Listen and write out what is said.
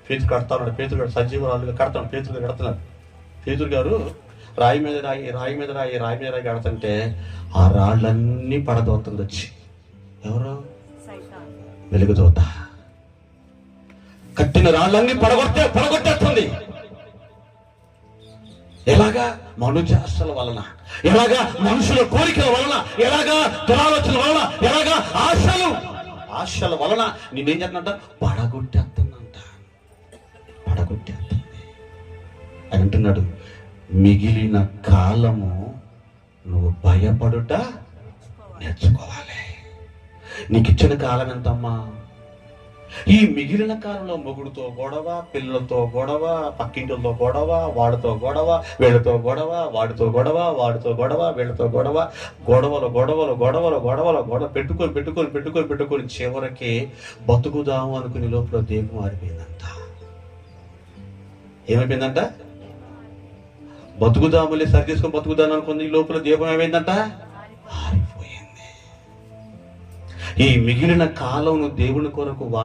పేతురు కడతా ఉన్నాడు. పేతురు గారు సజీవరాలుగా కడతాడు. పేతురు గారు కడుతున్నాడు. పేతురు గారు రాయి మీద రాయి కడుతుంటే ఆ రాళ్ళన్నీ పడదోతుంది వచ్చి. ఎవరు? వెలుగుదోత. కట్టిన రాళ్ళన్నీ పడగొట్టేస్తుంది. ఎలాగా? మనుజాస్తుల వలన, ఎలాగా? మనుషుల కోరికల వలన, ఎలాగా? దురాలోచనల వలన, ఎలాగా? ఆశల వలన నేనేం చేస్తున్నంట? పడగొట్టేస్తుందంట. అని అంటున్నాడు, మిగిలిన కాలము నువ్వు భయపడుట నేర్చుకోవాలి. నీకు ఇచ్చిన కాలం ఎంతమ్మా? ఈ మిగిలిన కాలంలో మొగుడుతో గొడవ, పిల్లలతో గొడవ, పక్కింటితో గొడవ, వాడితో గొడవ, వీళ్ళతో గొడవ, వాడితో గొడవ, వీళ్ళతో గొడవ, గొడవలు పెట్టుకొని చివరికి బతుకుదాము అనుకునే లోపల దేహం మారిపోయిందంట. ఏమైపోయిందంట? బతుకుదాములే సరి చేసుకొని బతుకుదాను అనుకుని లోపల దేహం ఏమైందంట? మారిపోయింది. ఈ మిగిలిన కాలం దేవుని కొరకు